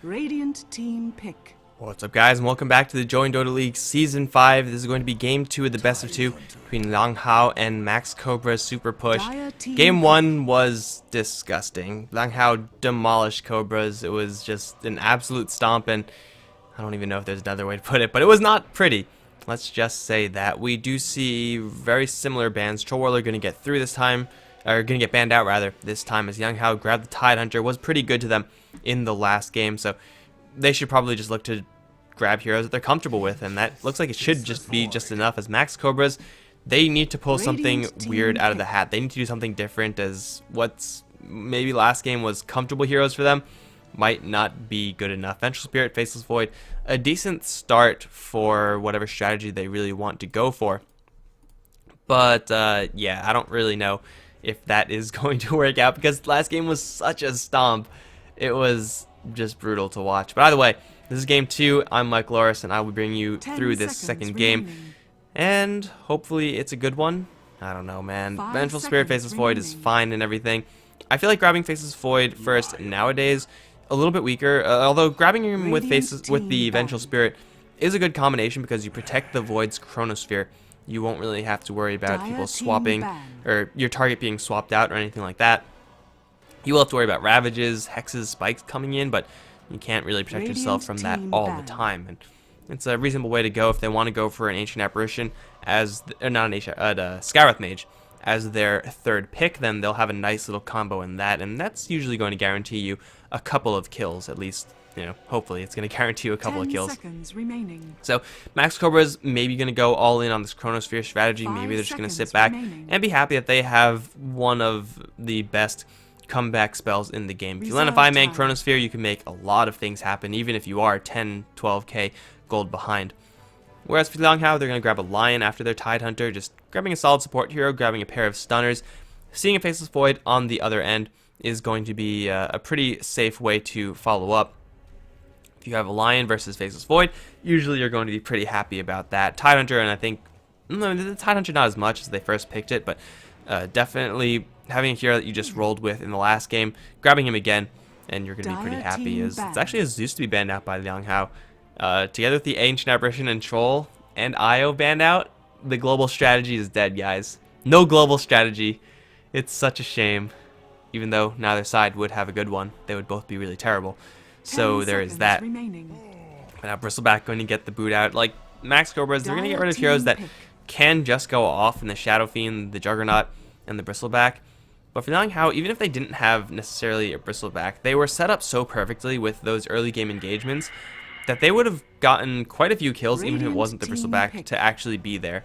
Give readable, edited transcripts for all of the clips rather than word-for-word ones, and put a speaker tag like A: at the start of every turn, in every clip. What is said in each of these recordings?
A: Radiant team pick.
B: What's up, guys, and welcome back to the Join Dota League Season 5. This is going to be Game 2 of the best of 2 between Lang Hao and Max Cobra's Super Push. Game 1 was disgusting. Lang Hao demolished Cobras. It was just an absolute stomp, and I don't even know if there's another way to put it, but it was not pretty. Let's just say that. We do see very similar bans. Troll Warlord are going to get through this time, or going to get banned out rather this time, as Lang Hao grabbed the Tidehunter. Was pretty good to them in the last game, so they should probably just look to grab heroes that they're comfortable with, and that looks like it should just be just enough. As Max Cobras, they need to pull something weird out of the hat. They need to do something different, as what's maybe last game was comfortable heroes for them might not be good enough. Vengeful Spirit, Faceless Void, a decent start for whatever strategy they really want to go for. But yeah, I don't really know if that is going to work out, because last game was such a stomp. It was just brutal to watch. But either way, this is Game 2. I'm Mike Loris, and I will bring you through this second game. And hopefully it's a good one. I don't know, man. Vengeful Spirit, Faceless Void is fine and everything. I feel like grabbing Faceless Void first nowadays a little bit weaker. Although grabbing him with the Vengeful Spirit is a good combination, because you protect the Void's Chronosphere. You won't really have to worry about people swapping, or your target being swapped out or anything like that. You will have to worry about Ravages, Hexes, Spikes coming in, but you can't really protect yourself from that all the time. And it's a reasonable way to go if they want to go for an Ancient Apparition as, not an Ancient, Skywrath Mage as their third pick. Then they'll have a nice little combo in that, and that's usually going to guarantee you a couple of kills, at least. You know, hopefully it's going to guarantee you a couple of kills. So Max Cobra's maybe going to go all in on this Chronosphere strategy. Maybe they're just going to sit back and be happy that they have one of the best comeback spells in the game. If you land a 5-man Chronosphere, you can make a lot of things happen, even if you are 10, 12k gold behind. Whereas for Lang Hao, they're going to grab a Lion after their Tidehunter, just grabbing a solid support hero, grabbing a pair of stunners. Seeing a Faceless Void on the other end is going to be a pretty safe way to follow up. If you have a Lion versus Faceless Void, usually you're going to be pretty happy about that. Tidehunter, and I think, no, the Tidehunter not as much as they first picked it, but definitely having a hero that you just rolled with in the last game, grabbing him again, and you're going to be pretty happy. It's actually a Zeus to be banned out by Lang Hao. Together with the Ancient Apparition and Troll and Io banned out, the global strategy is dead, guys. No global strategy. It's such a shame. Even though neither side would have a good one, they would both be really terrible. So there is that. But now Bristleback going to get the boot out. Like Max Cobras, they're going to get rid of heroes that can just go off in the Shadow Fiend, the Juggernaut, and the Bristleback. But for Lang Hao, even if they didn't have necessarily a Bristleback, they were set up so perfectly with those early game engagements that they would have gotten quite a few kills, even if it wasn't the Bristleback to actually be there.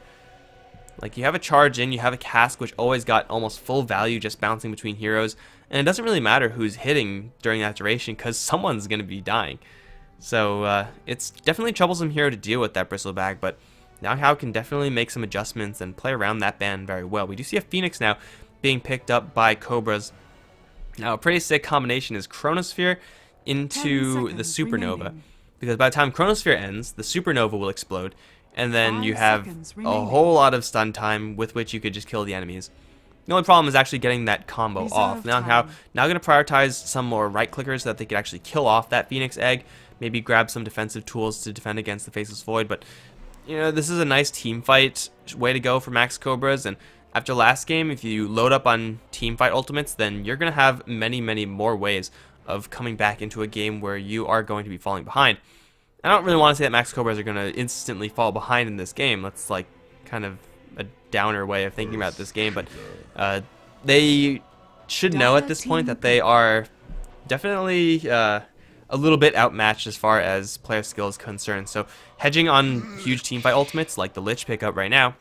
B: Like, you have a charge in, you have a cask, which always got almost full value just bouncing between heroes, and it doesn't really matter who's hitting during that duration, because someone's going to be dying. So it's definitely a troublesome hero to deal with, that Bristleback, but Lang Hao can definitely make some adjustments and play around that ban very well. We do see a Phoenix now being picked up by Cobras. Now, a pretty sick combination is Chronosphere into the Supernova, because by the time Chronosphere ends, the Supernova will explode, and then you have a whole lot of stun time with which you could just kill the enemies. The only problem is actually getting that combo off. Lang Hao now going to prioritize some more right clickers so that they could actually kill off that Phoenix egg, maybe grab some defensive tools to defend against the Faceless Void. But you know, this is a nice team fight way to go for Max Cobras, and after last game, if you load up on team fight ultimates, then you're going to have many, many more ways of coming back into a game where you are going to be falling behind. I don't really want to say that Max Cobras are going to instantly fall behind in this game. That's like kind of a downer way of thinking about this game, but they should know at this point that they are definitely a little bit outmatched as far as player skill is concerned. So hedging on huge teamfight ultimates like the Lich pickup right now,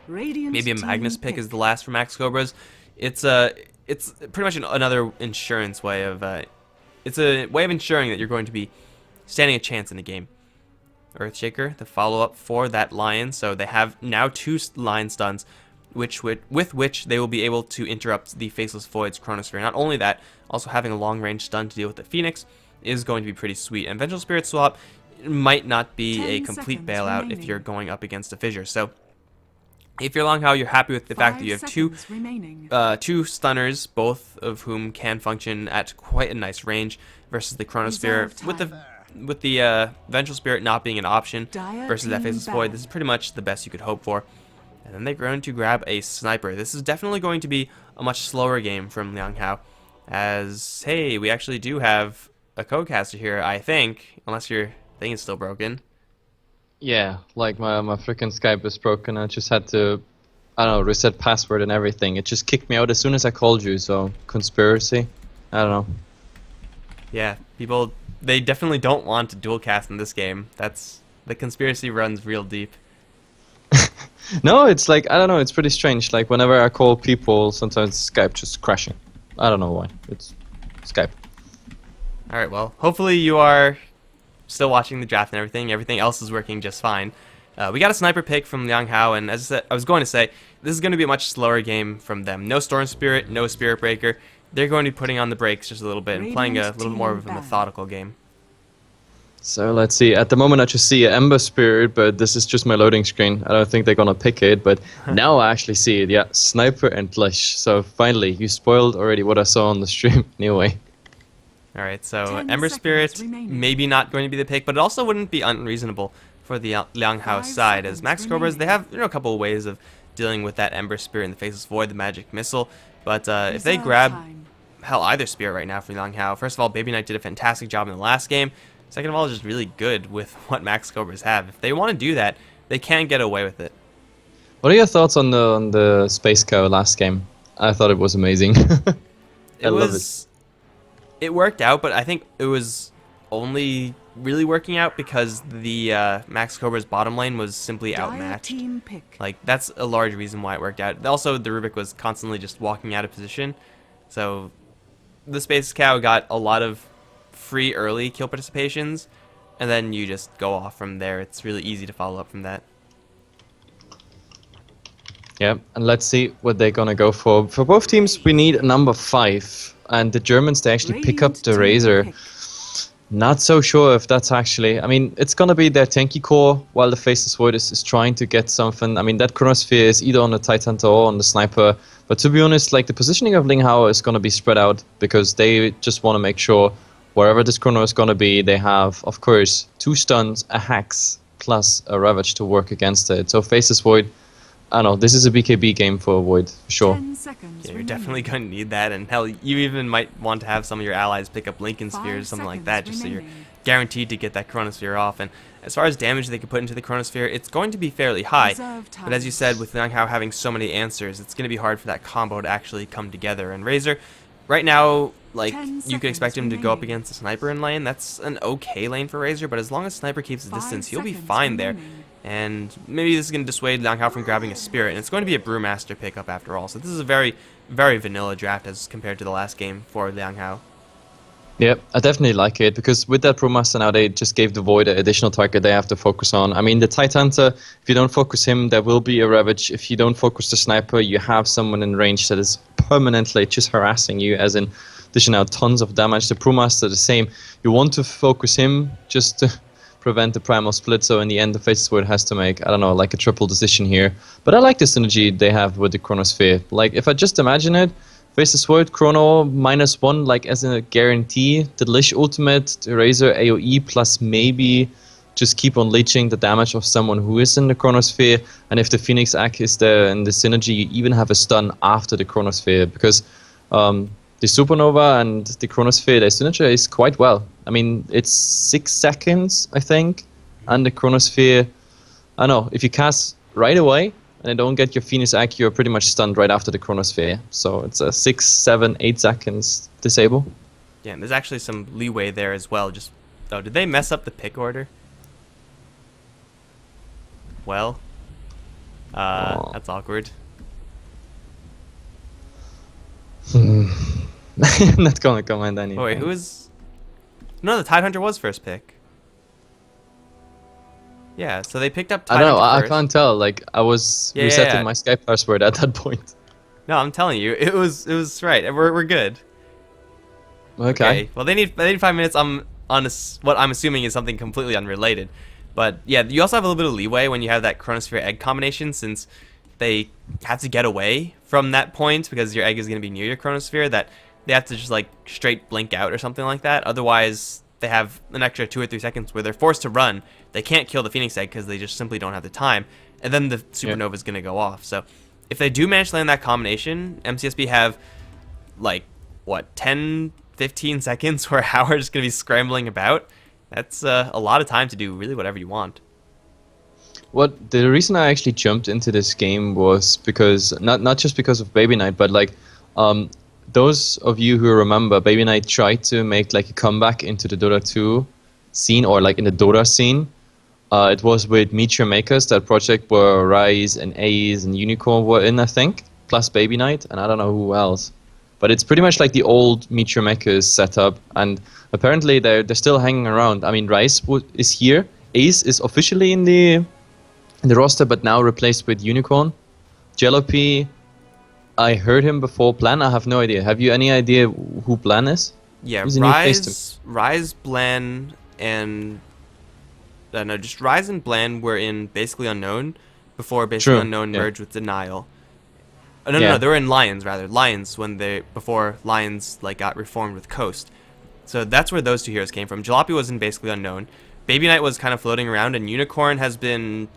B: maybe a Magnus pick is the last for Max Cobras. It's pretty much another insurance way of it's a way of ensuring that you're going to be standing a chance in the game. Earthshaker, the follow-up for that Lion, so they have now 2 Lion stuns, with which they will be able to interrupt the Faceless Void's Chronosphere. Not only that, also having a long-range stun to deal with the Phoenix is going to be pretty sweet. And Vengeful Spirit swap might not be a complete bailout if you're going up against a Fissure. So If you're Long Hao, you're happy with the fact that you have
A: 2 seconds remaining.
B: two stunners, both of whom can function at quite a nice range, versus the Chronosphere with the Vengeful Spirit not being an option versus that Faceless Void. This is pretty much the best you could hope for. And then they're going to grab a Sniper. This is definitely going to be a much slower game from Liang Hao, as hey, we actually do have a codecaster here, I think, unless your thing is still broken.
C: Yeah, like my freaking Skype is broken. I just had to, I don't know, reset password and everything. It just kicked me out as soon as I called you, so conspiracy? I don't know.
B: Yeah, people, they definitely don't want to dual cast in this game. That's, the conspiracy runs real deep.
C: No, it's like, I don't know, it's pretty strange. Like, whenever I call people, sometimes Skype just crashing. I don't know why. It's Skype.
B: Alright, well, hopefully you are still watching the draft and everything. Everything else is working just fine. We got a Sniper pick from Liang Hao, and as I said, I was going to say, this is going to be a much slower game from them. No Storm Spirit, no Spirit Breaker. They're going to be putting on the brakes just a little bit and playing a little more of a methodical game.
C: So let's see. At the moment I just see an Ember Spirit, but this is just my loading screen. I don't think they're gonna pick it, but now I actually see it. Yeah, Sniper and Lesh. So finally, you spoiled already what I saw on the stream anyway.
B: Alright, so Ember Spirit, maybe not going to be the pick, but it also wouldn't be unreasonable for the Liang Hao side, as Max Cobras, they have a couple of ways of dealing with that Ember Spirit in the Faceless Void, the Magic Missile, but if they grab, hell, either Spirit right now for Liang Hao, first of all, Baby Knight did a fantastic job in the last game, second of all, just really good with what Max Cobras have. If they want to do that, they can get away with it.
C: What are your thoughts on the Space Cow last game? I thought it was amazing. I love it.
B: It worked out, but I think it was only really working out because the Max Cobra's bottom lane was simply outmatched. Like, that's a large reason why it worked out. Also, the Rubik was constantly just walking out of position, so the Space Cow got a lot of free early kill participations, and then you just go off from there. It's really easy to follow up from that.
C: Yeah, and let's see what they're gonna go for. For both teams, we need a number 5, and the Germans, they actually pick up the Razor. Not so sure if that's actually, I mean, it's gonna be their tanky core, while the Faceless Void is trying to get something. I mean, that Chronosphere is either on the Titan or on the Sniper, but to be honest, like, the positioning of Liang Hao is gonna be spread out, because they just want to make sure wherever this Chrono is gonna be, they have, of course, 2 stuns, a Hex, plus a Ravage to work against it. So Faceless Void, I don't know, this is a BKB game for Void, for sure.
B: Yeah, you're definitely going to need that, and hell, you even might want to have some of your allies pick up Lincoln Spheres, something like that, just so you're guaranteed to get that Chronosphere off. And as far as damage they can put into the Chronosphere, it's going to be fairly high, but as you said, with Liang Hao having so many answers, it's going to be hard for that combo to actually come together. And Razor, right now, like, you could expect him to go up against a Sniper in lane. That's an okay lane for Razor, but as long as Sniper keeps the distance, he'll be fine there. And maybe this is going to dissuade Liang Hao from grabbing a Spirit, and it's going to be a Brewmaster pickup after all. So this is a very, very vanilla draft as compared to the last game for Liang Hao.
C: Yep, I definitely like it, because with that Brewmaster now, they just gave the Void an additional target they have to focus on. I mean, the Titanter, if you don't focus him, there will be a Ravage. If you don't focus the Sniper, you have someone in range that is permanently just harassing you, as in dishing out tons of damage. The Brewmaster, the same. You want to focus him just to prevent the primal split, so in the end the Faceless Void has to make, I don't know, like a triple decision here. But I like the synergy they have with the Chronosphere. Like, if I just imagine it, Faceless Void, Chrono, -1, like as a guarantee, the Lich ultimate, the Razor AoE, plus maybe just keep on leeching the damage of someone who is in the Chronosphere, and if the Phoenix Act is there in the synergy, you even have a stun after the Chronosphere, because the Supernova and the Chronosphere, they synergize quite well. I mean, it's 6 seconds, I think, and the Chronosphere, I don't know, if you cast right away and you don't get your Phoenix Act, you're pretty much stunned right after the Chronosphere. So it's a 6, 7, 8 seconds disable.
B: Yeah, and there's actually some leeway there as well. Just, oh, did they mess up the pick order? Well, that's awkward.
C: I'm not gonna comment anything.
B: Oh, wait, who was... No, the Tidehunter was first pick. Yeah, so they picked up Tidehunter
C: I don't know, I
B: first.
C: can't tell. Like, I was resetting my Skype password at that point.
B: No, I'm telling you, it was right. We're good.
C: Okay.
B: Well, they need 5 minutes. I'm on what I'm assuming is something completely unrelated. But yeah, you also have a little bit of leeway when you have that Chronosphere egg combination, since they have to get away from that point because your egg is going to be near your chronosphere, that they have to just like straight blink out or something like that. Otherwise, they have an extra 2 or 3 seconds where they're forced to run. They can't kill the Phoenix egg because they just simply don't have the time, and then the supernova is going to go off. So if they do manage to land that combination, MCSP have like what, 10, 15 seconds where Howard is going to be scrambling about. That's a lot of time to do really whatever you want.
C: What the reason I actually jumped into this game was because not just because of Baby Knight, but like those of you who remember, Baby Knight tried to make like a comeback into the Dota 2 scene, or like in the Dota scene. It was with Meteor Makers, that project where Rise and Ace and Unicorn were in, I think, plus Baby Knight, and I don't know who else. But it's pretty much like the old Meteor Makers setup, and apparently they're still hanging around. I mean, Rise is here. Ace is officially in the roster, but now replaced with Unicorn. Jalopy, I heard him before. Plan, I have no idea. Have you any idea who Plan is?
B: Yeah,
C: He's a new face to me.
B: Rise, Blan, and no, just Rise and Blan were in Basically Unknown before Basically Unknown merged with Denial. No, they were in Lions rather. Lions before Lions like got reformed with Coast. So that's where those two heroes came from. Jalopy was in Basically Unknown. Baby Knight was kind of floating around, and Unicorn has been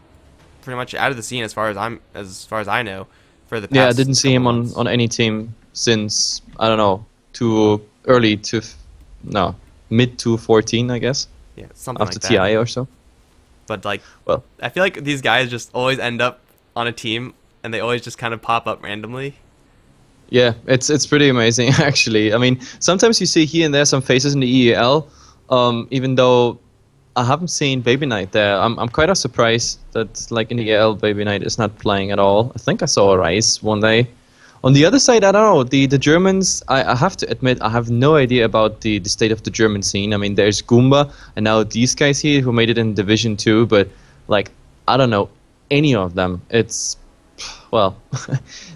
B: pretty much out of the scene as far as I know for the past.
C: Yeah, I didn't see him on any team since, I don't know, mid 2014, I guess.
B: Yeah, something
C: after
B: like that.
C: TI or so.
B: But like,
C: well,
B: I feel like these guys just always end up on a team, and they always just kind of pop up randomly.
C: Yeah, it's pretty amazing actually. I mean, sometimes you see here and there some faces in the EEL, even though I haven't seen Baby Knight there. I'm quite surprised that like in the EEL Baby Knight is not playing at all. I think I saw Rise one day. On the other side, I don't know, the Germans, I have to admit, I have no idea about the state of the German scene. I mean, there's Goomba, and now these guys here who made it in Division 2, but, like, I don't know any of them. It's, well,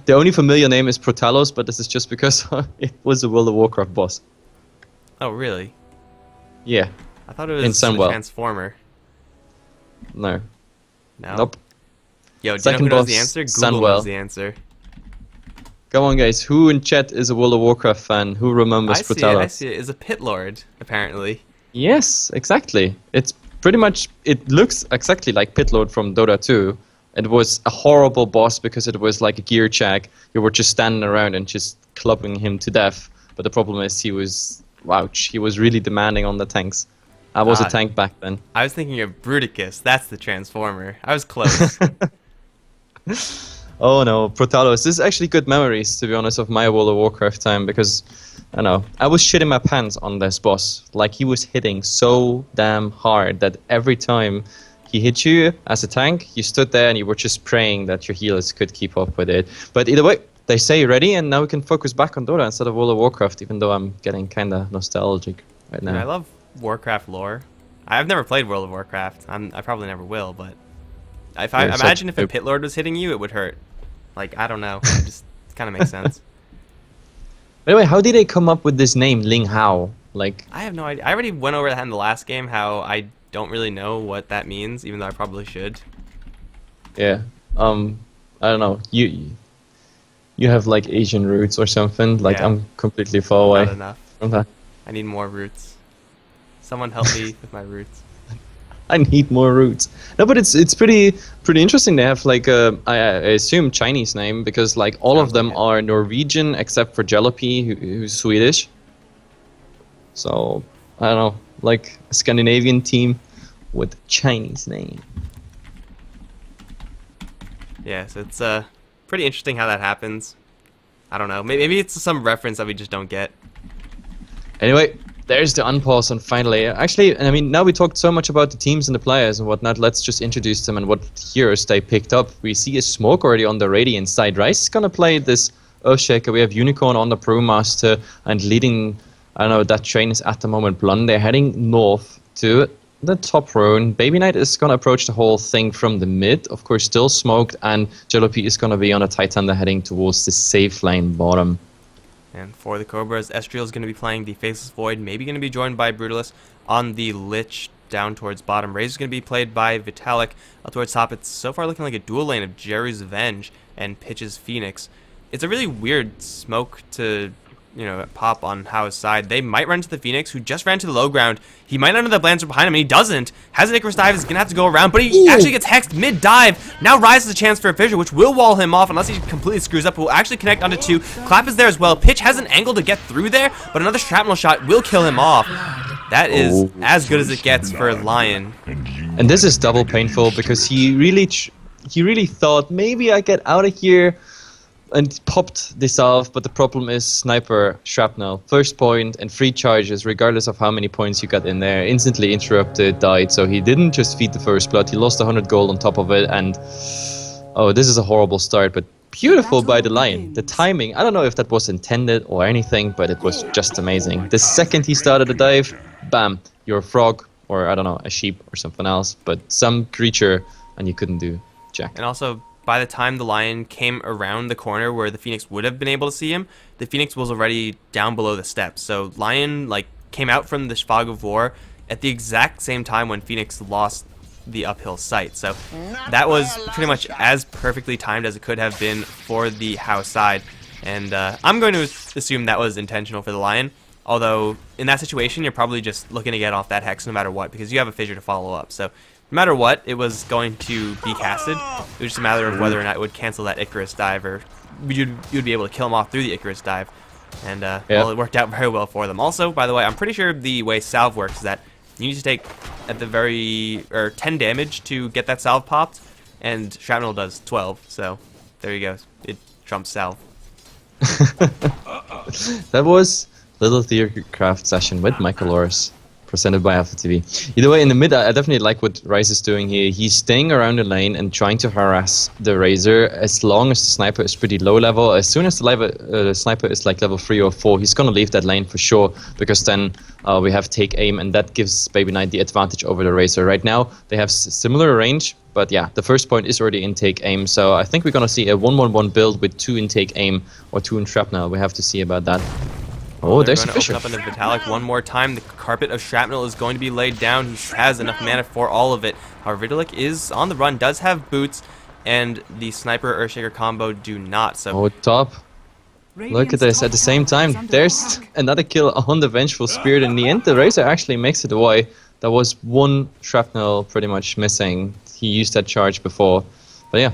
C: the only familiar name is Protalos, but this is just because it was a World of Warcraft boss.
B: Oh, really?
C: Yeah.
B: I thought it was a Transformer.
C: No.
B: No?
C: Nope.
B: Yo, do you know who knows the answer? Google knows the answer.
C: Come on, guys. Who in chat is a World of Warcraft fan? Who remembers Protalos?
B: I see it. It's a Pit Lord, apparently.
C: Yes, exactly. It's pretty much... It looks exactly like Pit Lord from Dota 2. It was a horrible boss because it was like a gear check. You were just standing around and just clubbing him to death. But the problem is he was... Ouch. He was really demanding on the tanks. I was a tank back then.
B: I was thinking of Bruticus. That's the Transformer. I was close.
C: Oh no, Protalos. This is actually good memories, to be honest, of my World of Warcraft time, because, I don't know, I was shitting my pants on this boss. Like, he was hitting so damn hard that every time he hit you as a tank, you stood there and you were just praying that your healers could keep up with it. But either way, they say ready, and now we can focus back on Dota instead of World of Warcraft, even though I'm getting kind of nostalgic right now.
B: Yeah, I love Warcraft lore. I've never played World of Warcraft. I probably never will, but if I imagine if a Pit Lord was hitting you, it would hurt. Like, I don't know. It just kind of makes sense.
C: By the way, how did they come up with this name, Ling Hao? Like,
B: I have no idea. I already went over that in the last game, how I don't really know what that means, even though I probably should.
C: Yeah. I don't know. You have like Asian roots or something. Like, yeah. I'm completely far away.
B: Not enough.
C: From that.
B: I need more roots. Someone help me with my roots.
C: I need more roots. No, but it's pretty interesting. They have like I assume Chinese name, because like all of them are Norwegian except for Jalopy, who's Swedish. So I don't know, like a Scandinavian team with Chinese name.
B: Yeah, so it's pretty interesting how that happens. I don't know. Maybe it's some reference that we just don't get.
C: Anyway. There's the unpause, and finally, actually, I mean, now we talked so much about the teams and the players and whatnot. Let's just introduce them and what heroes they picked up. We see a smoke already on the Radiant side. Rice is gonna play this Earthshaker. We have Unicorn on the Brewmaster, and leading, I don't know, that train is at the moment Blonde. They're heading north to the top row. Baby Knight is gonna approach the whole thing from the mid, of course, still smoked, and Jalopy is gonna be on a Titan. They're heading towards the safe lane bottom.
B: And for the Cobras, Estriel is going to be playing the Faceless Void, maybe going to be joined by Brutalis on the Lich down towards bottom. Raze is going to be played by Vitalik towards top. It's so far looking like a dual lane of Jerry's Revenge and Pitch's Phoenix. It's a really weird smoke to, you know, pop on Hao's side. They might run to the Phoenix, who just ran to the low ground. He might not know that Blands are behind him, and he doesn't. Has an Icarus dive, is gonna have to go around, but he actually gets hexed mid-dive. Now Rise has a chance for a fissure, which will wall him off unless he completely screws up. Will actually connect onto 2. Clap is there as well. Pitch has an angle to get through there, but another shrapnel shot will kill him off. That is as good as it gets for Lion.
C: And this is double painful because he really thought maybe I get out of here and popped this off, but the problem is sniper shrapnel, first point and 3 charges regardless of how many points you got in there, instantly interrupted, died. So he didn't just feed the first blood, he lost 100 gold on top of it, and oh, this is a horrible start, but beautiful by the Lion. The timing, I don't know if that was intended or anything, but it was just amazing. The second he started the dive, bam, you're a frog, or I don't know, a sheep or something else, but some creature, and you couldn't do jack.
B: And also, by the time the Lion came around the corner where the Phoenix would have been able to see him, the Phoenix was already down below the steps. So Lion like came out from the fog of war at the exact same time when Phoenix lost the uphill sight. So that was pretty much as perfectly timed as it could have been for the Hao side. And I'm going to assume that was intentional for the Lion. Although in that situation, you're probably just looking to get off that hex no matter what, because you have a fissure to follow up. So no matter what, it was going to be casted. It was just a matter of whether or not it would cancel that Icarus dive, or you'd be able to kill him off through the Icarus dive. And well, it worked out very well for them. Also, by the way, I'm pretty sure the way salve works is that you need to take at the 10 damage to get that salve popped, and shrapnel does 12. So there you go. It trumps salve.
C: That was Little Theorycraft session with Michael Loris, presented by HeflaTV. Either way, in the mid, I definitely like what Rice is doing here. He's staying around the lane and trying to harass the Razor as long as the sniper is pretty low level. As soon as the sniper is like level 3 or 4, he's gonna leave that lane for sure, because then we have take aim, and that gives Baby Knight the advantage over the Razor. Right now, they have similar range, but yeah, the first point is already in take aim, so I think we're gonna see a 1-1-1 build with 2 in take aim or 2 in shrapnel. We have to see about that. Oh, there's a fissure.
B: Open up into Vitalik one more time. The carpet of shrapnel is going to be laid down. He has enough mana for all of it. However, Vitalik is on the run, does have boots, and the sniper Earthshaker combo do not. So
C: oh, top. Look at this. At the same time, there's another kill on the Vengeful Spirit. In the end, the Razor actually makes it away. There was 1 shrapnel pretty much missing. He used that charge before. But yeah,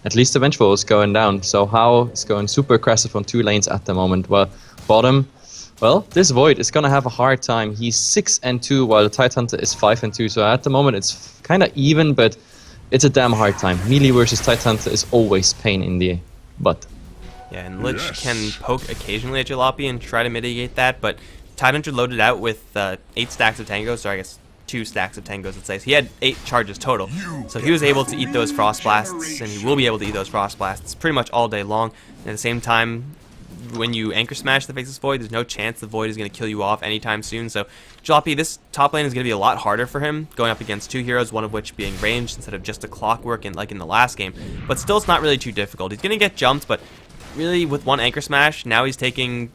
C: at least the Vengeful is going down. So Hao is going super aggressive on 2 lanes at the moment. Well, bottom. Well, this Void is going to have a hard time. He's 6-2, while the Tidehunter is 5-2. So at the moment, it's kind of even, but it's a damn hard time. Melee versus Tidehunter is always pain in the butt.
B: Yeah, and Lich can poke occasionally at Jalopy and try to mitigate that, but Tidehunter loaded out with 8 stacks of Tangos, or I guess 2 stacks of Tangos, let's say. So he had 8 charges total. So he was able to eat those Frost Blasts, and he will be able to eat those Frost Blasts pretty much all day long. And at the same time, when you Anchor Smash the Faceless Void, there's no chance the Void is going to kill you off anytime soon. So Jalopy, this top lane is going to be a lot harder for him, going up against 2 heroes, one of which being ranged instead of just a clockwork like in the last game. But still, it's not really too difficult. He's going to get jumped, but really with 1 Anchor Smash, now he's taking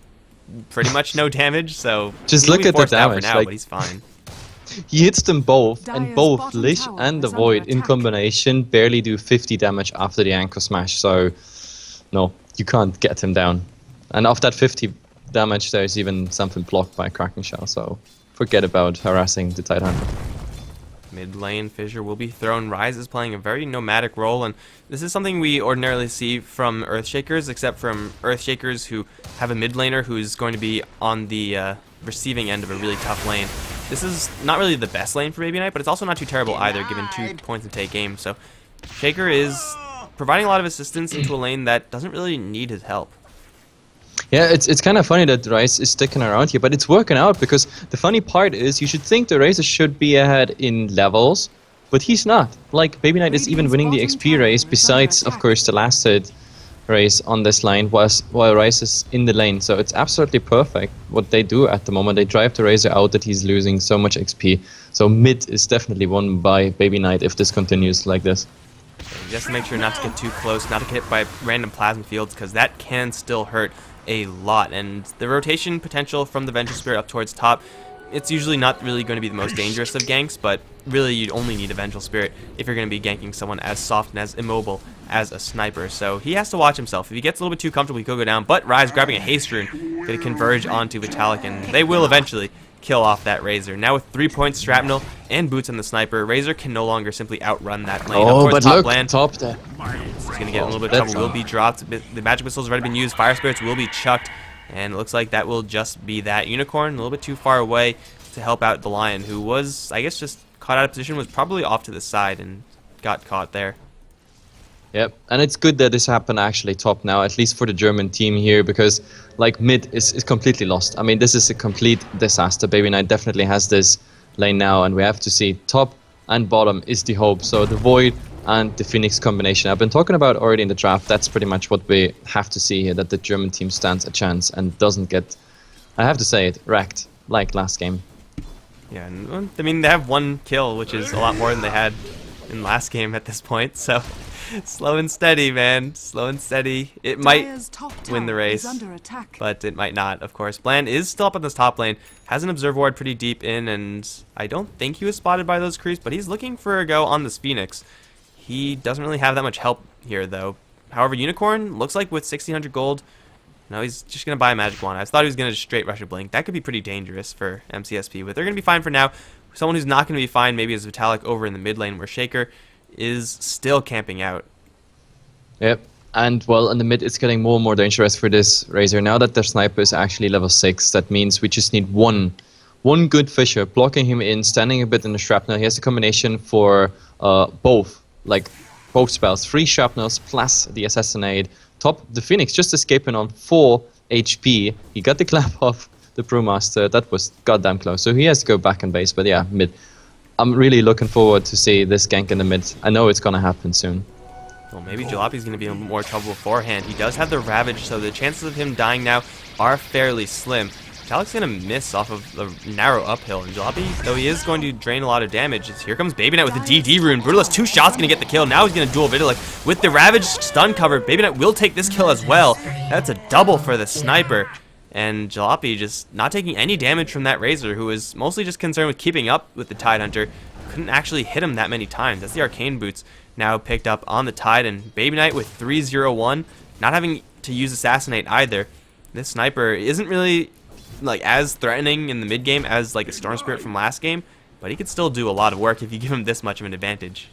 B: pretty much no damage. So
C: just look at the damage.
B: Now, but he's fine.
C: He hits them both, and both Lich and the Void in combination barely do 50 damage after the Anchor Smash. So no, you can't get him down. And of that 50 damage, there's even something blocked by Kraken Shell, so forget about harassing the Tidehunter.
B: Mid lane fissure will be thrown. Rise is playing a very nomadic role, and this is something we ordinarily see from Earthshakers, except from Earthshakers who have a mid laner who's going to be on the receiving end of a really tough lane. This is not really the best lane for Baby Knight, but it's also not too terrible either, given 2 points and take aim. So Shaker is providing a lot of assistance into a lane that doesn't really need his help.
C: Yeah, it's kind of funny that Rice is sticking around here, but it's working out, because the funny part is you should think the Razor should be ahead in levels, but he's not. Like, Baby Knight is even winning the XP race, besides, of course, the last hit race on this line, while Rice is in the lane. So it's absolutely perfect what they do at the moment. They drive the Razor out that he's losing so much XP. So mid is definitely won by Baby Knight if this continues like this.
B: Just make sure not to get too close, not to get hit by random plasma fields, because that can still hurt a lot. And the rotation potential from the Vengeful Spirit up towards top, it's usually not really going to be the most dangerous of ganks, but really you'd only need a Vengeful Spirit if you're going to be ganking someone as soft and as immobile as a sniper. So he has to watch himself. If he gets a little bit too comfortable, he could go down. But Rise grabbing a haste rune, going to converge onto Vitalik, and they will eventually kill off that Razor. Now with 3 points shrapnel and boots on the sniper, Razor can no longer simply outrun that lane.
C: Oh, but
B: top
C: look,
B: lane.
C: top there.
B: He's going to get in a little bit of trouble. Will be dropped. The magic missile's already been used. Fire spirits will be chucked. And it looks like that will just be that. Unicorn a little bit too far away to help out the Lion, who was, I guess, just caught out of position, was probably off to the side and got caught there.
C: Yep, and it's good that this happened actually top now, at least for the German team here, because like mid is completely lost. I mean, this is a complete disaster. Baby Knight definitely has this lane now, and we have to see top and bottom is the hope. So the Void and the Phoenix combination I've been talking about already in the draft, that's pretty much what we have to see here, that the German team stands a chance and doesn't get, I have to say it, wrecked like last game.
B: Yeah, and, I mean, they have 1 kill, which is a lot more than they had in last game at this point, so slow and steady, man. Slow and steady. It might win the race, but it might not, of course. Bland is still up on this top lane, has an Observe Ward pretty deep in, and I don't think he was spotted by those creeps, but he's looking for a go on this Phoenix. He doesn't really have that much help here, though. However, Unicorn looks like with 1,600 gold, no, he's just going to buy a Magic Wand. I thought he was going to just straight rush a Blink. That could be pretty dangerous for MCSP, but they're going to be fine for now. Someone who's not going to be fine maybe is Vitalik over in the mid lane, where Shaker is still camping out.
C: Yep, and well, in the mid it's getting more and more dangerous for this Razor. Now that their sniper is actually level 6, that means we just need one good Fisher, blocking him in, standing a bit in the shrapnel. He has a combination for both spells, 3 shrapnels plus the Assassinate. Top, the Phoenix just escaping on 4 HP. He got the clap off the Brewmaster. That was goddamn close. So he has to go back on base, but yeah, mid. I'm really looking forward to see this gank in the mid. I know it's going to happen soon.
B: Well, maybe Jalapi's going to be in more trouble beforehand. He does have the Ravage, so the chances of him dying now are fairly slim. Vitalik's going to miss off of the narrow uphill, and Jalapi, though he is going to drain a lot of damage, here comes Baby Knight with the DD rune. Brutalist 2 shots going to get the kill. Now he's going to duel Vitalik with the Ravage stun cover. Baby Knight will take this kill as well. That's a double for the sniper. And Jalapi just not taking any damage from that Razor, who is mostly just concerned with keeping up with the Tidehunter. Couldn't actually hit him that many times. That's the Arcane Boots now picked up on the Tide, and Baby Knight with 3-0-1, not having to use Assassinate either. This sniper isn't really like as threatening in the mid game as like a Storm Spirit from last game, but he could still do a lot of work if you give him this much of an advantage.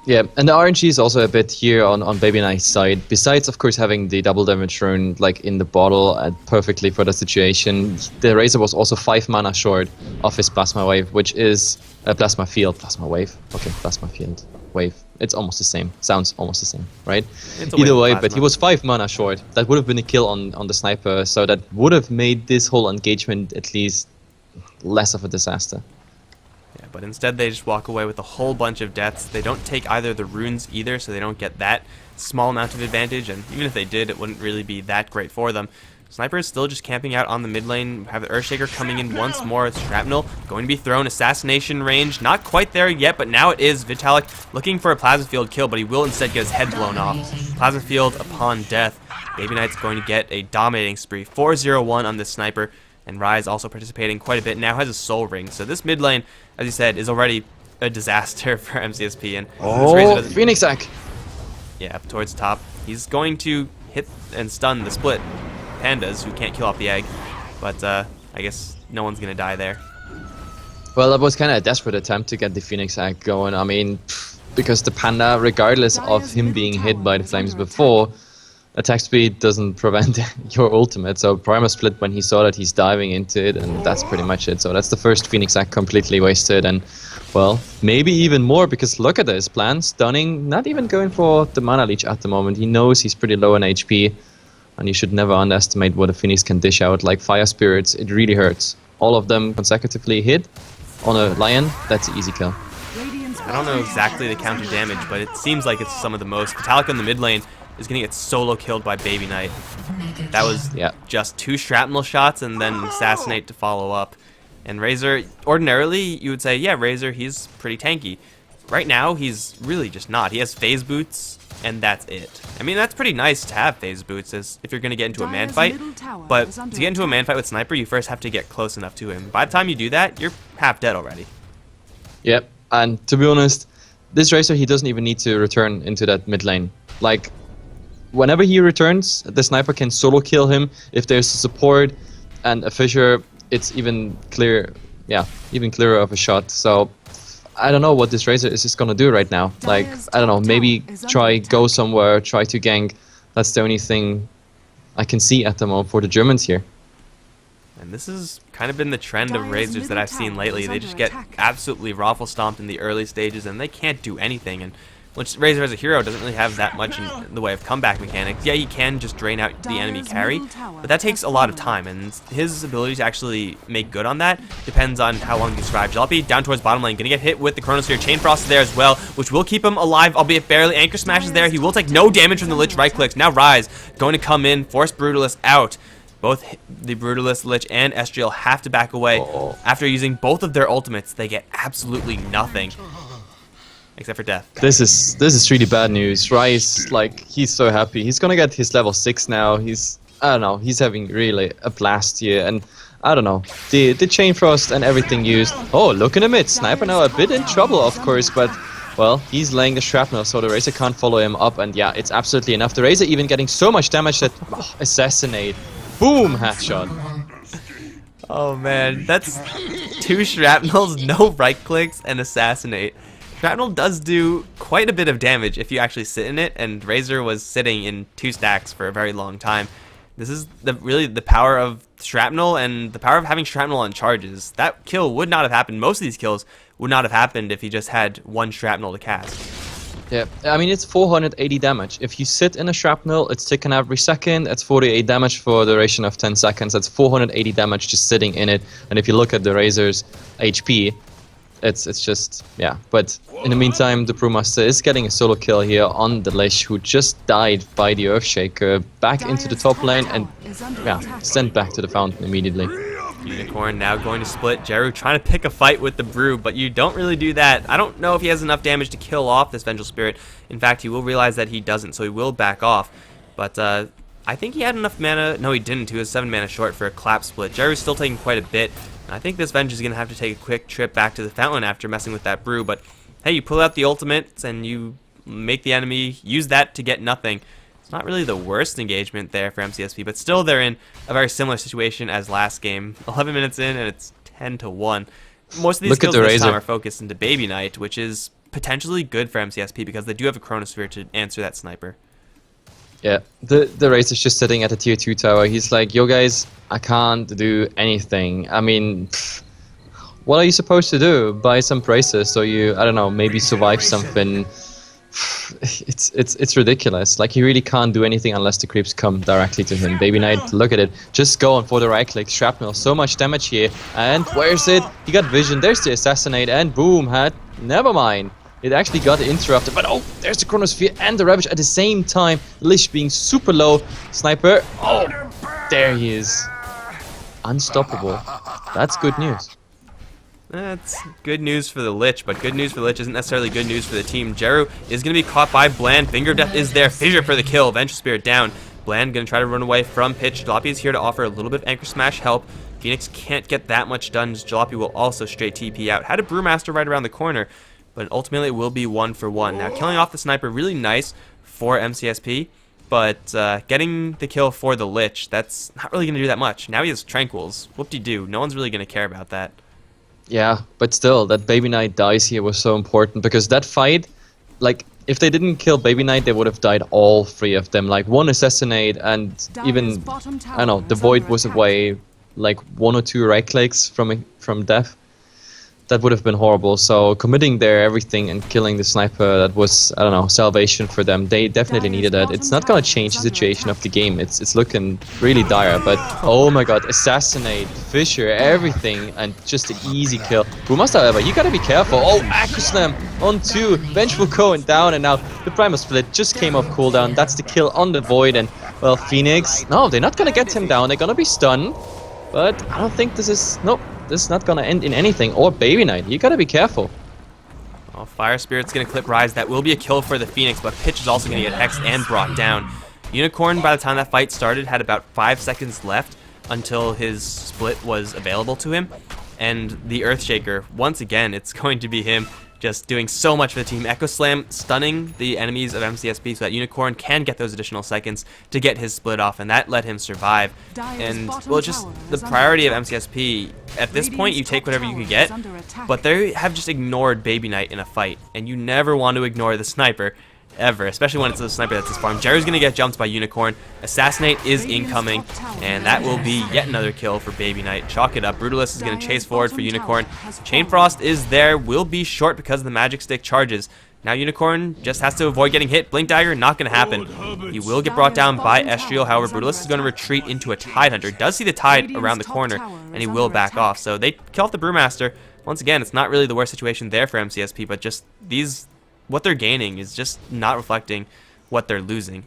C: Yeah, and the RNG is also a bit here on Baby Knight's side. Besides, of course, having the double damage rune like in the bottle perfectly for the situation, the Razor was also 5 mana short of his Plasma Wave, which is a Plasma Field. Plasma Wave? Okay, Plasma Field. Wave. It's almost the same. Sounds almost the same, right? Either way, but he was 5 mana short. That would have been a kill on the sniper, so that would have made this whole engagement at least less of a disaster.
B: Yeah, but instead they just walk away with a whole bunch of deaths. They don't take either the runes either, so they don't get that small amount of advantage, and even if they did, it wouldn't really be that great for them. Sniper is still just camping out on the mid lane. Have the Earthshaker coming in once more. It's Shrapnel going to be thrown. Assassination range. Not quite there yet, but now it is. Vitalik looking for a Plasma Field kill, but he will instead get his head blown off. Plasma Field upon death. Baby Knight's going to get a dominating spree. 4-0-1 on this Sniper. And Rise also participating quite a bit. Now has a Soul Ring. So this mid lane, as you said, is already a disaster for MCSP. And
C: oh, Phoenix Sack.
B: Yeah, up towards the top. He's going to hit and stun the split Pandas, who can't kill off the egg. But I guess no one's going to die there.
C: Well, that was kind of a desperate attempt to get the Phoenix Sack going. I mean, because the Panda, regardless of him being hit by the flames before, attack speed doesn't prevent your ultimate. So Primal split when he saw that he's diving into it, and that's pretty much it. So that's the first Phoenix Sack completely wasted, and well, maybe even more, because look at this plan, stunning, not even going for the mana leech at the moment. He knows he's pretty low on HP, and you should never underestimate what a Phoenix can dish out. Like Fire Spirits, it really hurts. All of them consecutively hit on a Lion, that's an easy kill.
B: I don't know exactly the counter damage, but it seems like it's some of the most. Vitalik in the mid lane is going to get solo killed by Baby Knight. That was just 2 shrapnel shots and then Assassinate to follow up. And Razor, ordinarily you would say, yeah, Razor, he's pretty tanky. Right now, he's really just not. He has phase boots, and that's it. I mean, that's pretty nice to have phase boots as if you're going to get into a man fight. But to get into a man fight with Sniper, you first have to get close enough to him. By the time you do that, you're half dead already.
C: Yep. And to be honest, this Razor, he doesn't even need to return into that mid lane. Like, whenever he returns, the sniper can solo kill him. If there's a support and a fissure, it's even clearer of a shot. So I don't know what this Razor is just gonna do right now. Like, I don't know, maybe try go somewhere, try to gank. That's the only thing I can see at the moment for the Germans here.
B: And this has kind of been the trend of Razors that I've seen lately. They just get absolutely raffle stomped in the early stages and they can't do anything. And which Razor as a hero doesn't really have that much in the way of comeback mechanics. Yeah, he can just drain out the enemy carry, but that takes a lot of time, and his ability to actually make good on that depends on how long you survive. Jalopy down towards bottom lane, gonna get hit with the Chronosphere. Chain Frost is there as well, which will keep him alive, albeit barely. Anchor Smash is there. He will take no damage from the Lich right clicks. Now Rise going to come in, force Brutalist out. Both the Brutalist, Lich, and SGL have to back away. After using both of their ultimates, they get absolutely nothing. Except for death.
C: This is really bad news. Rise, like, he's so happy. He's gonna get his level 6 now. I don't know, he's having really a blast here. And I don't know, the Chain Frost and everything used. Oh, look in the mid. Sniper now a bit in trouble, of course, but well, he's laying the shrapnel, so the Razor can't follow him up. And yeah, it's absolutely enough. The Razor even getting so much damage that assassinate. Boom, headshot.
B: Oh man, that's 2 shrapnels, no right clicks, and assassinate. Shrapnel does do quite a bit of damage if you actually sit in it, and Razor was sitting in 2 stacks for a very long time. This is really the power of Shrapnel and the power of having Shrapnel on charges. That kill would not have happened, most of these kills would not have happened if he just had 1 Shrapnel to cast.
C: Yeah, I mean, it's 480 damage. If you sit in a Shrapnel, it's ticking every second. That's 48 damage for a duration of 10 seconds. That's 480 damage just sitting in it. And if you look at the Razor's HP, it's just, yeah. But in the meantime, the Brewmaster is getting a solo kill here on the Lich, who just died by the Earthshaker, back into the top lane and, yeah, sent back to the fountain immediately.
B: Unicorn now going to split. Jeru trying to pick a fight with the Brew, but you don't really do that. I don't know if he has enough damage to kill off this Vengeful Spirit. In fact, he will realize that he doesn't, so he will back off. But I think he had enough mana. No, he didn't. He was 7 mana short for a clap split. Jeru's still taking quite a bit. I think this Venge is going to have to take a quick trip back to the fountain after messing with that Brew, but hey, you pull out the ultimates and you make the enemy use that to get nothing. It's not really the worst engagement there for MCSP, but still they're in a very similar situation as last game. 11 minutes in and it's 10-1. Most of these kills this time are focused into Baby Knight, which is potentially good for MCSP because they do have a Chronosphere to answer that sniper.
C: Yeah, the Razor's just sitting at the tier 2 tower. He's like, yo guys, I can't do anything. I mean, what are you supposed to do? Buy some braces so you, I don't know, maybe survive something. It's ridiculous. Like, he really can't do anything unless the creeps come directly to him. Baby Knight, look at it. Just going for the right click. Shrapnel, so much damage here. And where's it? He got vision. There's the assassinate and boom, never mind. It actually got interrupted, but oh, there's the Chronosphere and the Ravage at the same time. Lich being super low. Sniper, oh, there he is. Unstoppable. That's good news.
B: That's good news for the Lich, but good news for the Lich isn't necessarily good news for the team. Jeru is going to be caught by Bland. Finger of Death is there. Fissure for the kill. Vengeful Spirit down. Bland going to try to run away from Pitch. Jalopy is here to offer a little bit of Anchor Smash help. Phoenix can't get that much done. Jalopy will also straight TP out. Had a Brewmaster right around the corner, but ultimately it will be 1-for-1. Now, killing off the sniper, really nice for MCSP, but getting the kill for the Lich, that's not really going to do that much. Now he has Tranquils. Whoop-de-doo. No one's really going to care about that.
C: Yeah, but still, that Baby Knight dies here was so important, because that fight, like, if they didn't kill Baby Knight, they would have died all 3 of them. Like, 1 assassinate, and even, I don't know, the Void was away, like 1 or 2 right clicks from death. That would have been horrible. So committing their everything and killing the sniper, that was, I don't know, salvation for them. They definitely needed that. It's not gonna change the situation of the game. It's looking really dire, but oh my god, assassinate, Fissure, everything, and just an easy kill. Brewmaster, however, you gotta be careful. Oh, Acro Slam on 2, Vengeful going down, and now the Primal Split just came off cooldown. That's the kill on the Void, and well, Phoenix, no, they're not gonna get him down. They're gonna be stunned, but I don't think this is, nope. This is not gonna end in anything. Or Baby Knight, you gotta be careful.
B: Well, Fire Spirit's gonna clip Rise. That will be a kill for the Phoenix, but Pitch is also gonna get hexed and brought down. Unicorn, by the time that fight started, had about 5 seconds left until his split was available to him. And the Earthshaker, once again, it's going to be him just doing so much for the team. Echo Slam stunning the enemies of MCSP so that Unicorn can get those additional seconds to get his split off, and that let him survive. And, well, just the priority of MCSP, at this point you take whatever you can get, but they have just ignored Baby Knight in a fight, and you never want to ignore the sniper, ever, especially when it's a sniper that's this farm. Jerry's gonna get jumped by Unicorn. Assassinate is incoming, and that will be yet another kill for Baby Knight. Chalk it up. Brutalist is gonna chase forward for Unicorn. Chain Frost is there, will be short because of the magic stick charges. Now Unicorn just has to avoid getting hit. Blink Dagger, not gonna happen. He will get brought down by Estriel. However, Brutalist is gonna retreat into a Tide Hunter. Does see the Tide around the corner, and he will back off. So they kill off the Brewmaster. Once again, it's not really the worst situation there for MCSP, but just what they're gaining is just not reflecting what they're losing.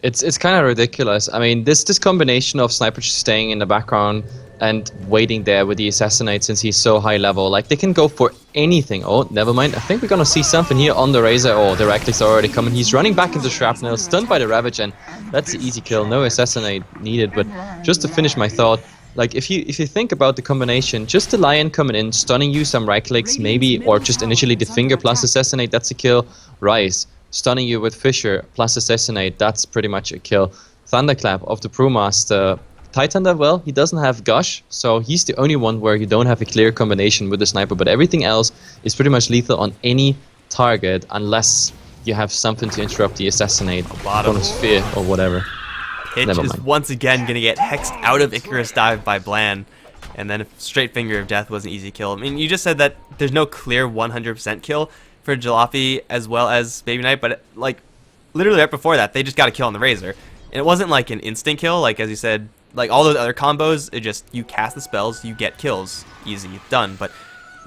C: It's kind of ridiculous. I mean, this combination of Sniper just staying in the background and waiting there with the Assassinate since he's so high level. Like, they can go for anything. Oh, never mind. I think we're going to see something here on the Razor. Oh, the Reckless are already coming. He's running back into Shrapnel, stunned by the Ravage, and that's the easy kill. No Assassinate needed. But just to finish my thought, like, if you think about the combination, just the Lion coming in, stunning you, some right clicks, maybe, or just initially the Finger plus Assassinate, that's a kill. Rise, stunning you with Fisher plus Assassinate, that's pretty much a kill. Thunderclap of the Brewmaster. Titanda, well, he doesn't have Gush, so he's the only one where you don't have a clear combination with the Sniper, but everything else is pretty much lethal on any target unless you have something to interrupt the Assassinate, Chronosphere, or whatever.
B: Hitch is once again going to get hexed out of Icarus Dive by Bland, and then a straight Finger of Death was an easy kill. I mean, you just said that there's no clear 100% kill for Jalopy as well as Baby Knight, but like literally right before that, they just got a kill on the Razor. And it wasn't like an instant kill, like as you said, like all those other combos, it just, you cast the spells, you get kills, easy, done. But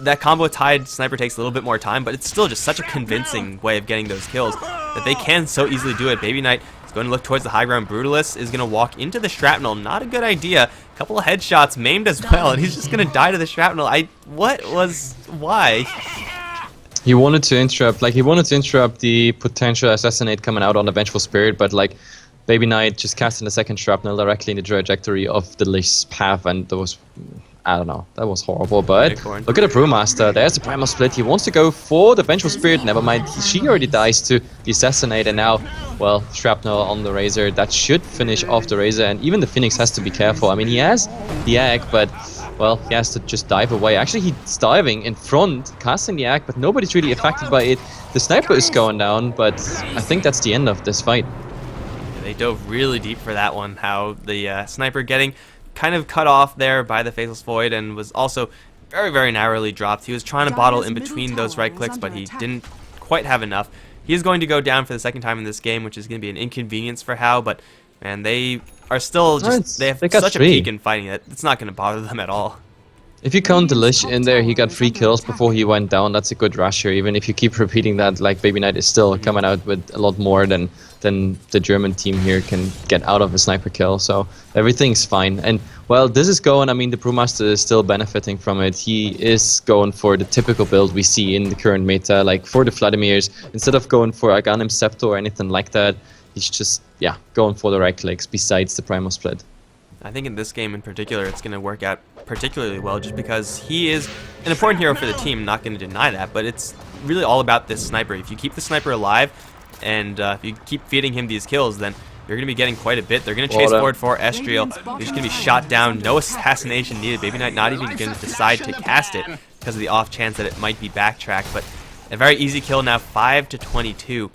B: that combo Tide Sniper takes a little bit more time, but it's still just such a convincing way of getting those kills that they can so easily do it. Baby Knight going to look towards the high ground. Brutalist is going to walk into the Shrapnel. Not a good idea. A couple of headshots, maimed as well, and he's just going to die to the Shrapnel. Why?
C: He wanted to interrupt the potential Assassinate coming out on the Vengeful Spirit, but like Baby Knight just casting the second Shrapnel directly in the trajectory of the Lich's path, and that was, I don't know, that was horrible. But look at the Brewmaster, there's the Primal Split. He wants to go for the Vengeful Spirit, never mind, she already dies to the Assassinate, and now, well, Shrapnel on the Razor, that should finish off the Razor, and even the Phoenix has to be careful. I mean, he has the Egg, but, well, he has to just dive away. Actually, he's diving in front, casting the Egg, but nobody's really affected by it. The Sniper is going down, but I think that's the end of this fight.
B: They dove really deep for that one, how the Sniper getting kind of cut off there by the Faceless Void, and was also very, very narrowly dropped. He was trying to bottle in between those right clicks, but he didn't quite have enough. He is going to go down for the second time in this game, which is going to be an inconvenience for Hao, but man, they are still just, they have such a peak in fighting that it's not going to bother them at all.
C: If you count the Lich in there, he got 3 kills before he went down. That's a good rusher. Even if you keep repeating that, like Baby Knight is still coming out with a lot more than the German team here can get out of a sniper kill. So everything's fine. And well, this is going, I mean, the Brewmaster is still benefiting from it. He is going for the typical build we see in the current meta, like for the Vladimirs. Instead of going for a Aghanim Scepter or anything like that, he's just, yeah, going for the right clicks besides the Primal Split.
B: I think in this game in particular, it's going to work out particularly well just because he is an important hero for the team, not going to deny that, but it's really all about this Sniper. If you keep the Sniper alive and if you keep feeding him these kills, then you're going to be getting quite a bit. They're going to chase forward for Estriel. He's going to be shot down. No assassination needed. Baby Knight not even going to decide to cast it because of the off chance that it might be backtracked, but a very easy kill now, 5-22.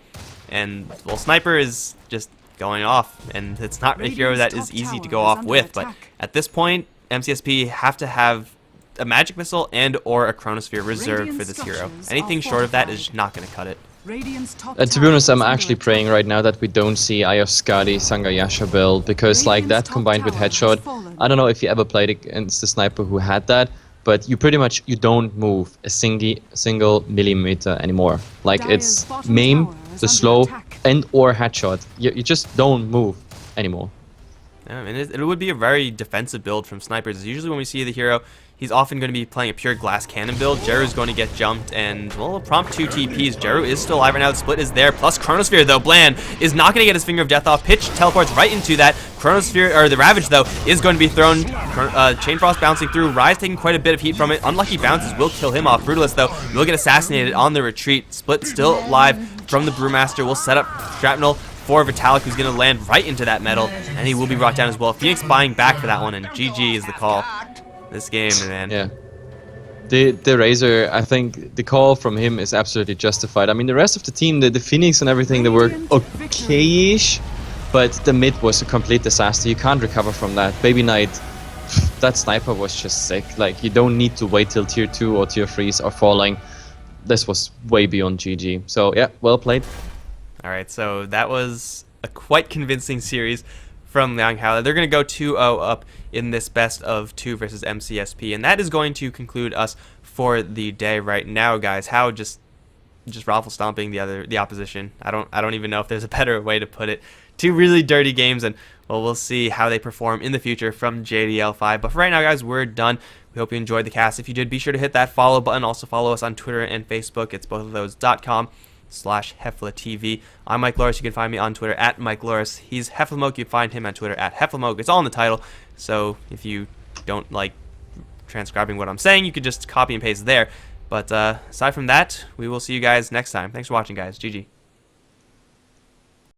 B: And, well, Sniper is just going off, and it's not a hero that is easy to go off with, but at this point, MCSP have to have a Magic Missile and or a Chronosphere reserved for this hero. Anything short of that is not going to cut it.
C: To be honest, I'm actually praying right now that we don't see Eye of Skadi Sangayasha build, because like that combined with Headshot, I don't know if you ever played against the Sniper who had that, but you pretty much, you don't move a single millimeter anymore. Like it's Maim, the slow, and or Headshot. You just don't move anymore.
B: And it would be a very defensive build from snipers. Usually when we see the hero, he's often going to be playing a pure glass cannon build. Jeru's going to get jumped, and well, prompt 2 TPs. Jeru is still alive right now. The split is there. Plus Chronosphere, though. Bland is not going to get his Finger of Death off. Pitch teleports right into that. Chronosphere, or the Ravage, though, is going to be thrown. Chain Frost bouncing through. Rise taking quite a bit of heat from it. Unlucky bounces will kill him off. Brutalist, though, will get assassinated on the retreat. Split still alive from the Brewmaster. Will set up Shrapnel for Vitalik, who's going to land right into that metal, and he will be brought down as well. Phoenix buying back for that one, and GG is the call. This game, man.
C: Yeah. The Razor, I think the call from him is absolutely justified. I mean, the rest of the team, the Phoenix and everything, they were okay-ish, but the mid was a complete disaster. You can't recover from that. Baby Knight, that sniper was just sick. Like, you don't need to wait till tier 2 or tier 3s are falling. This was way beyond GG. So, yeah, well played.
B: Alright, so that was a quite convincing series from Liang Hao. They're going to go 2-0 up in this best of 2 versus MCSP, and that is going to conclude us for the day right now, guys. How just raffle stomping the opposition. I don't even know if there's a better way to put it. 2 really dirty games, and well, we'll see how they perform in the future from jDL5. But for right now, guys, we're done. We hope you enjoyed the cast. If you did, be sure to hit that follow button. Also follow us on Twitter and Facebook. It's both of those.com/HeflaTV. I'm Mike Loris. You can find me on Twitter at Mike Loris. He's HeflaMoke. You find him on Twitter at HeflaMoke. It's all in the title, so if you don't like transcribing what I'm saying, you could just copy and paste there. But aside from that, we will see you guys next time. Thanks for watching, guys. GG.